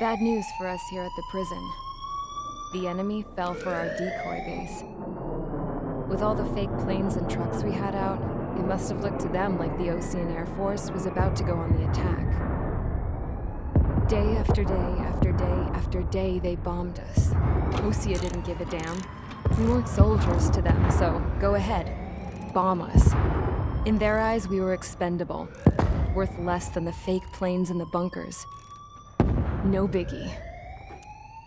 Bad news for us here at the prison. The enemy fell for our decoy base. With all the fake planes and trucks we had out, it must have looked to them like the Ocean Air Force was about to go on the attack. Day after day after day after day, they bombed us. Osea didn't give a damn. We weren't soldiers to them, so go ahead. Bomb us. In their eyes, we were expendable. Worth less than the fake planes in the bunkers. No biggie.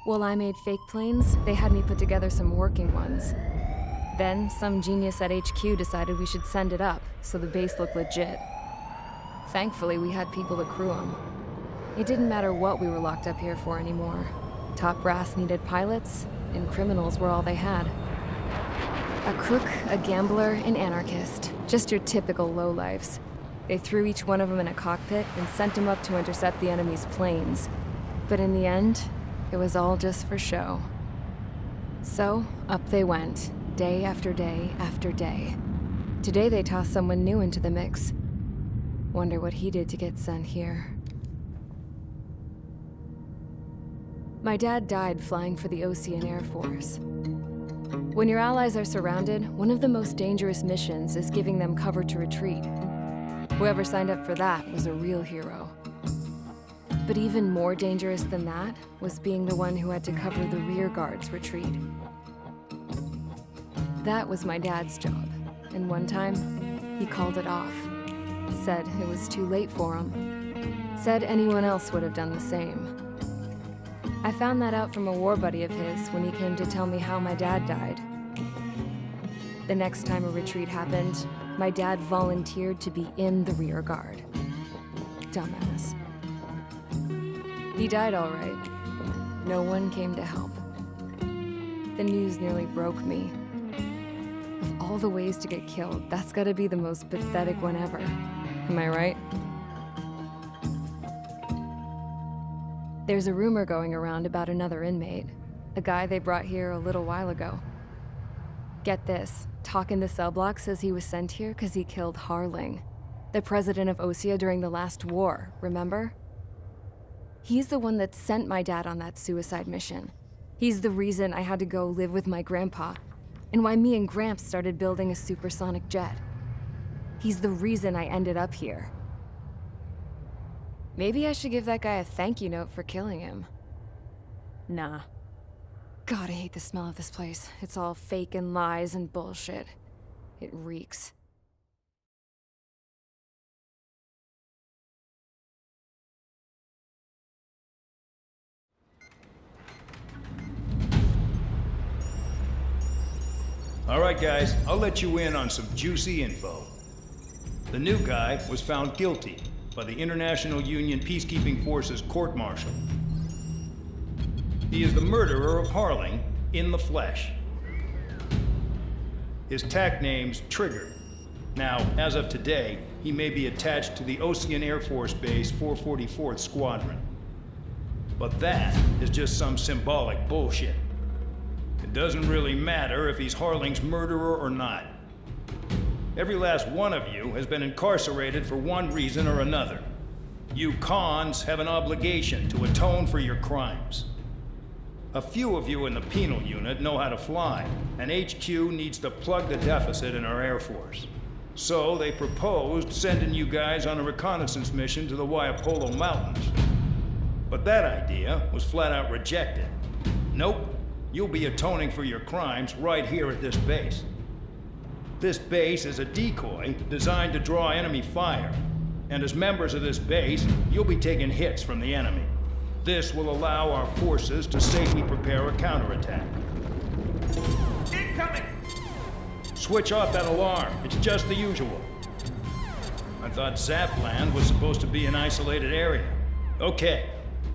While I made fake planes, they had me put together some working ones. Then, some genius at HQ decided we should send it up, so the base looked legit. Thankfully, we had people to crew them. It didn't matter what we were locked up here for anymore. Top brass needed pilots, and criminals were all they had. A crook, a gambler, an anarchist. Just your typical lowlifes. They threw each one of them in a cockpit and sent them up to intercept the enemy's planes. But in the end, it was all just for show. So, up they went, day after day after day. Today they tossed someone new into the mix. Wonder what he did to get sent here. My dad died flying for the Ocean Air Force. When your allies are surrounded, one of the most dangerous missions is giving them cover to retreat. Whoever signed up for that was a real hero. But even more dangerous than that was being the one who had to cover the rear guard's retreat. That was my dad's job, and one time, he called it off. Said it was too late for him. Said anyone else would have done the same. I found that out from a war buddy of his when he came to tell me how my dad died. The next time a retreat happened, my dad volunteered to be in the rear guard. Dumbass. He died all right. No one came to help. The news nearly broke me. Of all the ways to get killed, that's gotta be the most pathetic one ever. Am I right? There's a rumor going around about another inmate. A guy they brought here a little while ago. Get this, talk in the cell block says he was sent here because he killed Harling, the president of Osea during the last war, remember? He's the one that sent my dad on that suicide mission. He's the reason I had to go live with my grandpa, and why me and Gramps started building a supersonic jet. He's the reason I ended up here. Maybe I should give that guy a thank you note for killing him. Nah. God, I hate the smell of this place. It's all fake and lies and bullshit. It reeks. All right, guys, I'll let you in on some juicy info. The new guy was found guilty by the International Union Peacekeeping Forces court-martial. He is the murderer of Harling in the flesh. His TAC name's Trigger. Now, as of today, he may be attached to the Ocean Air Force Base 444th Squadron. But that is just some symbolic bullshit. It doesn't really matter if he's Harling's murderer or not. Every last one of you has been incarcerated for one reason or another. You cons have an obligation to atone for your crimes. A few of you in the penal unit know how to fly, and HQ needs to plug the deficit in our Air Force. So they proposed sending you guys on a reconnaissance mission to the Waiapolo Mountains. But that idea was flat out rejected. Nope, you'll be atoning for your crimes right here at this base. This base is a decoy designed to draw enemy fire. And as members of this base, you'll be taking hits from the enemy. This will allow our forces to safely prepare a counterattack. Incoming! Switch off that alarm. It's just the usual. I thought Zapland was supposed to be an isolated area. Okay,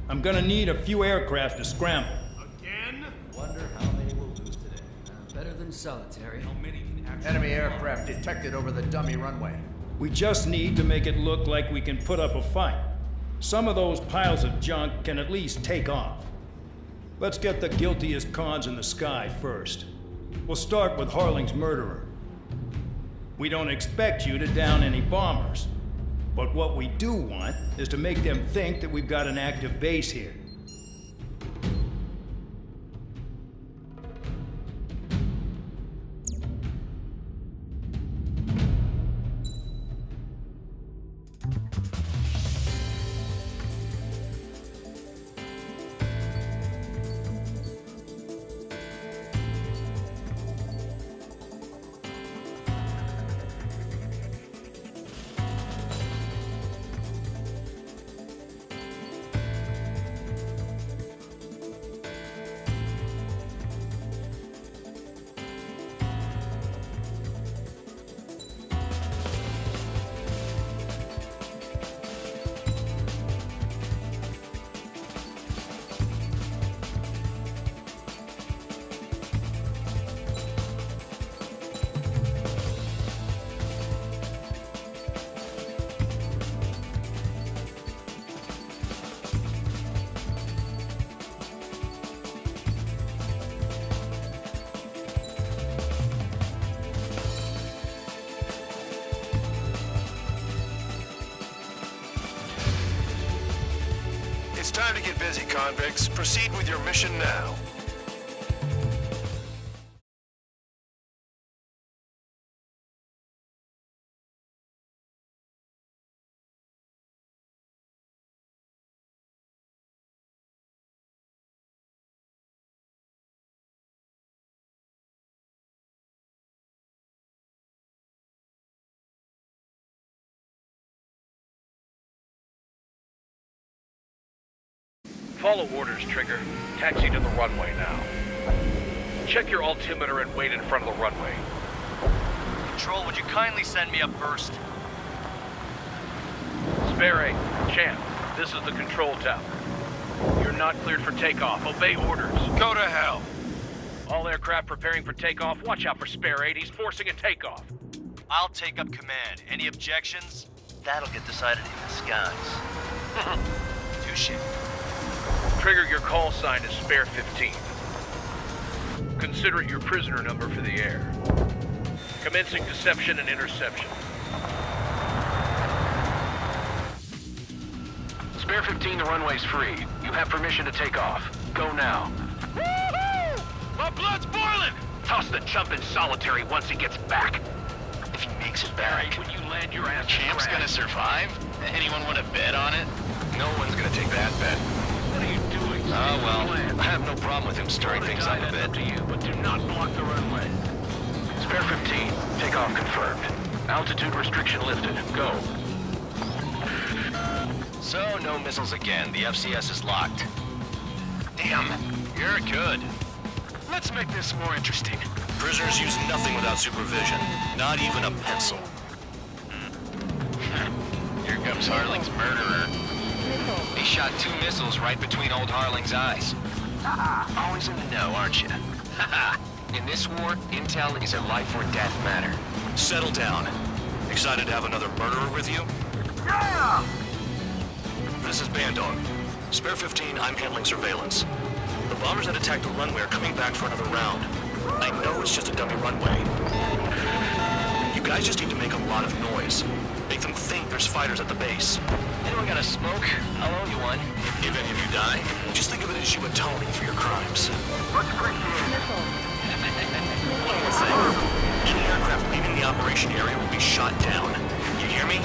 I'm gonna need a few aircraft to scramble. Again? Wonder how many we'll lose today. Better than solitary. How many can actually... Enemy aircraft detected over the dummy runway. We just need to make it look like we can put up a fight. Some of those piles of junk can at least take off. Let's get the guiltiest cons in the sky first. We'll start with Harling's murderer. We don't expect you to down any bombers, but what we do want is to make them think that we've got an active base here. It's time to get busy, convicts. Proceed with your mission now. Follow orders, Trigger. Taxi to the runway now. Check your altimeter and wait in front of the runway. Control, would you kindly send me up first? Spare 8, Champ, this is the control tower. You're not cleared for takeoff. Obey orders. Go to hell. All aircraft preparing for takeoff. Watch out for Spare 8. He's forcing a takeoff. I'll take up command. Any objections? That'll get decided in the skies. Touche. Trigger, your call sign is Spare 15. Consider it your prisoner number for the air. Commencing deception and interception. Spare 15, the runway's free. You have permission to take off. Go now. Woohoo! My blood's boiling! Toss the chump in solitary once he gets back. If he makes it back. When you land your ass Champ's gonna survive? Anyone want to bet on it? No one's gonna take that bet. What are you doing? Oh, well, I have no problem with him stirring things up a bit. Up to you, but do not block the runway. Spare 15, takeoff confirmed. Altitude restriction lifted. Go. So, no missiles again. The FCS is locked. Damn, you're good. Let's make this more interesting. Prisoners use nothing without supervision. Not even a pencil. Here comes Harling's murderer. He shot 2 missiles right between old Harling's eyes. Always in the know, aren't you? In this war, intel is a life or death matter. Settle down. Excited to have another murderer with you? Yeah! This is Bandog. Spare 15, I'm handling surveillance. The bombers that attacked the runway are coming back for another round. I know it's just a dummy runway. You guys just need to make a lot of noise. Make them think there's fighters at the base. Anyone got a smoke? I'll owe you one. If any of you die, just think of it as you atoning for your crimes. Let's appreciate it. One more thing. Any aircraft leaving the operation area will be shot down. You hear me?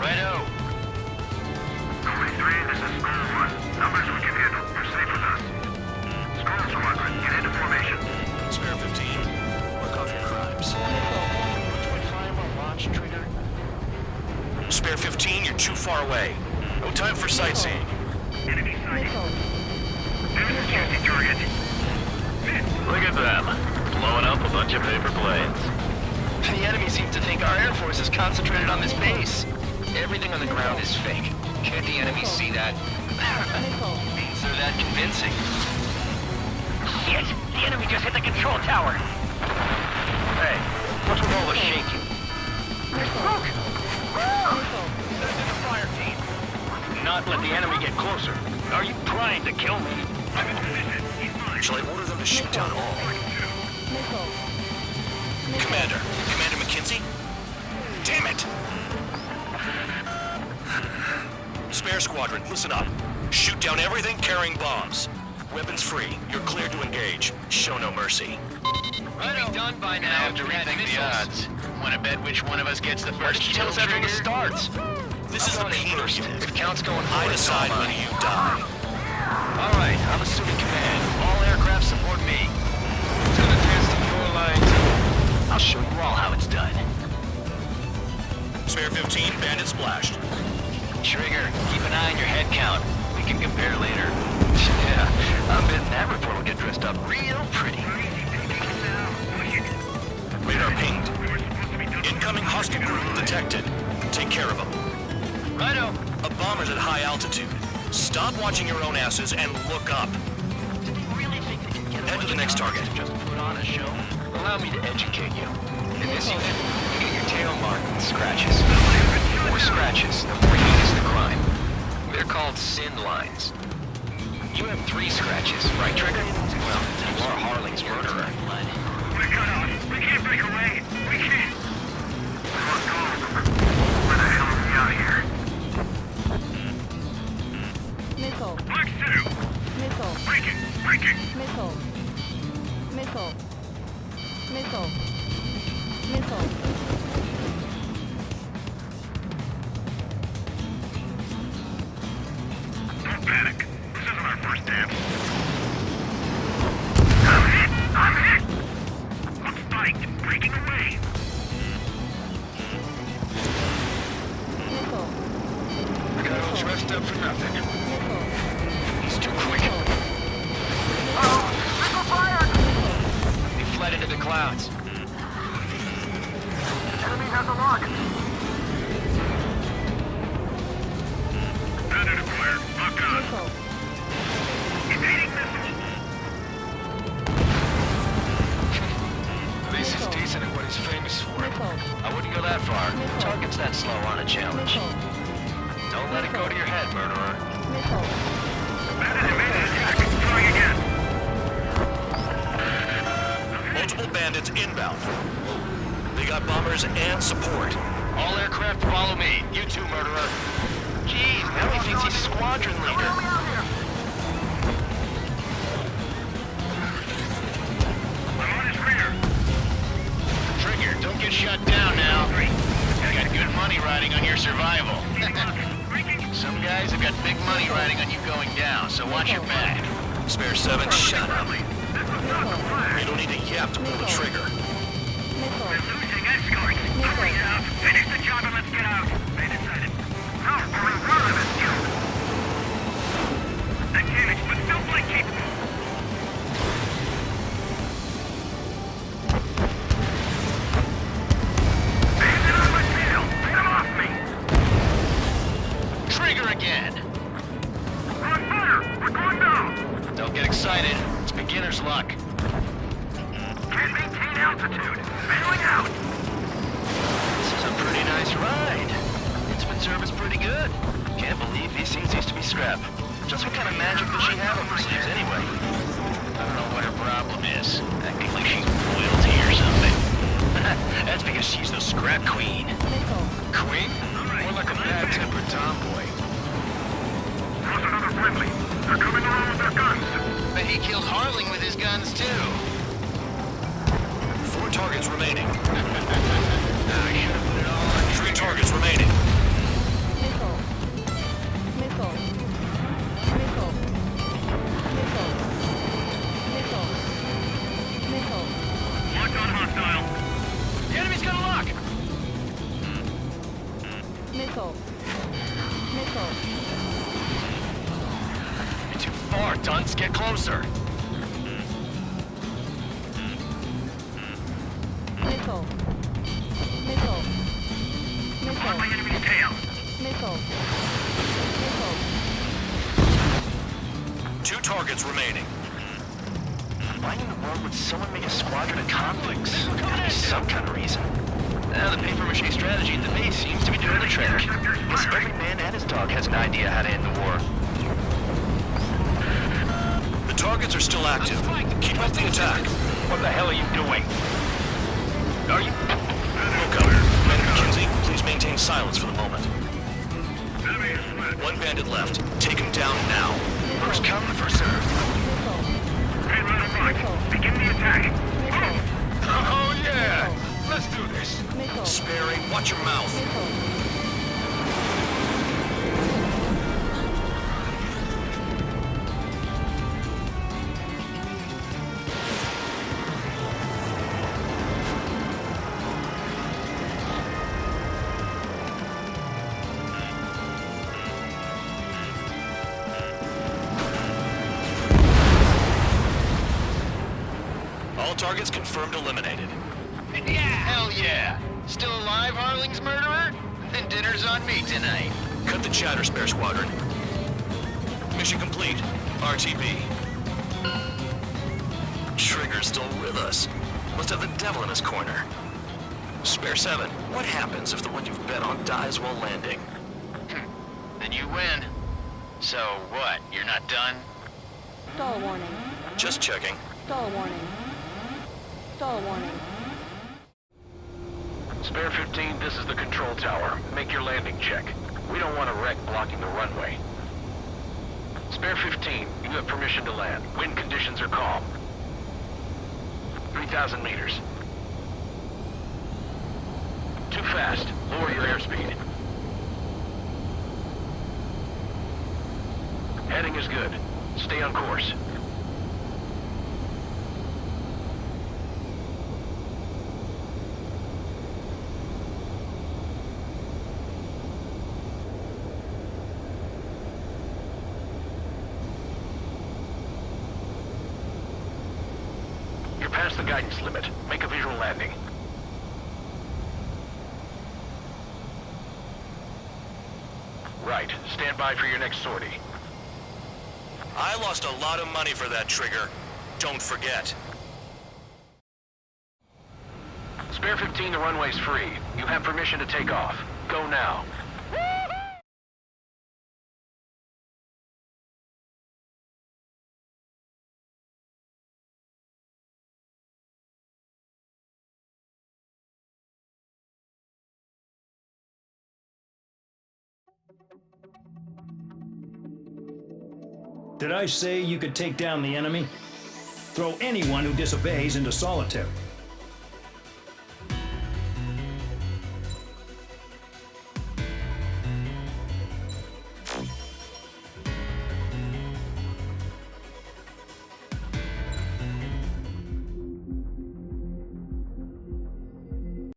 Righto. 23, this is Squad 1. Numbers we can handle. You're safe with us. Squad Squadron, get into formation. Spare 15. Work off your crimes. Which way fire will launch trigger? Spare 15, you're too far away. No time for sightseeing. Enemy sighting. There's a juicy target. Look at them. Blowing up a bunch of paper planes. The enemy seems to think our Air Force is concentrated on this base. Everything on the ground is fake. Can't the enemy see that? Means they're that convincing. Shit! The enemy just hit the control tower! Hey, what's with all the shaking? Look! Send in the fire team. Not let the enemy get closer. Are you trying to kill me? I'm in position. He's mine. Shall I order them to shoot down all? Commander McKenzie? Damn it! Spare squadron, listen up. Shoot down everything carrying bombs. Weapons free. You're cleared to engage. Show no mercy. We'll be done by now. Have to rethink the odds. Want to bet which one of us gets the first kill? Tell us after the starts. This is the penal unit. If counts going forward, I decide when you die. All right, I'm assuming command. All aircraft support me. To the testing your lines. I'll show you all how it's done. Spare 15, bandit splashed. Trigger, keep an eye on your head count. We can compare later. Yeah, I'm betting that report will get dressed up real pretty. Radar pinged. Incoming hostile group detected. Take care of them. Righto. A bomber's at high altitude. Stop watching your own asses and look up. Do they really think they can get Head to the next target. Just put on a show? Allow me to educate you. In this unit, you get your tail marked with scratches. The more scratches, the more heinous the crime. They're called sin lines. You have 3 scratches, right, Trigger? Well, you are Harling's murderer. We're cut off. We can't break away. We can't. Where the hell are we out of here? messed up for nothing. He's too quick. He fled into the clouds. Enemy has a lock. Bandit acquired. Locked on. Evading missile. At least he's decent at what he's famous for. I wouldn't go that far. Target's that slow on a challenge. Don't let it go to your head, murderer. Bandit evaded attack. Trying again. Multiple bandits inbound. They got bombers and support. All aircraft follow me. You too, murderer. Jeez, now he thinks he's squadron leader. I'm on his rear. Trigger, don't get shut down now. You got good money riding on your survival. Some guys have got big money riding on you going down, so watch your back. Spare 7, shut up. This was not the plan. You don't need a yap to pull the trigger. We're losing escorts. Hurry up. Finish the job and let's get out. They decided. How are we running this job? That damage, but still flight capable. Bandit on my tail. Get him off me. Trigger again. We're on fire. We're going down. Don't get excited. It's beginner's luck. Can't maintain altitude. Bailing out. This is a pretty nice ride. Instrument service pretty good. Can't believe these things used to be scrap. Just what kind of magic does she have up her sleeves anyway? I don't know what her problem is. Acting like she's royalty or something. That's because she's the scrap queen. Queen? More like a bad-tempered tomboy. There's another friendly. They're coming around with their guns. But he killed Harling with his guns too. 4 targets remaining. I should have put it all on 3 targets remaining. Locked on hostile. The enemy's gonna lock! You're too far, dunce. Get closer. On my enemy's tail. 2 targets remaining. Why in the world would someone make a squadron of convicts? There's gotta be some kind of reason. Now the paper-mache strategy at the base seems to be doing the trick. Guess every man and his dog has an idea how to end the war. The targets are still active. Keep up the attack. What the hell are you doing? Are you... Look up. Commander McKenzie, please maintain silence for the moment. Enemy is split. 1 bandit left. Take him down now. First come, first serve. Head right on mark. Begin the attack. Oh yeah! Let's do this. Sperry, watch your mouth. All targets confirmed eliminated. Yeah! Hell yeah! Still alive, Harling's murderer? Then dinner's on me tonight. Cut the chatter, Spare Squadron. Mission complete. RTB. Trigger's still with us. Must have the devil in his corner. Spare 7, what happens if the one you've bet on dies while landing? Then you win. So what, you're not done? Stall warning. Just checking. Stall warning. Stall warning. Spare 15, this is the control tower. Make your landing check. We don't want a wreck blocking the runway. Spare 15, you have permission to land. Wind conditions are calm. 3,000 meters. Too fast. Lower your airspeed. Heading is good. Stay on course. past the guidance limit. Make a visual landing. Right. Stand by for your next sortie. I lost a lot of money for that trigger. Don't forget. Spare 15, the runway's free. You have permission to take off. Go now. Did I say you could take down the enemy? Throw anyone who disobeys into solitary.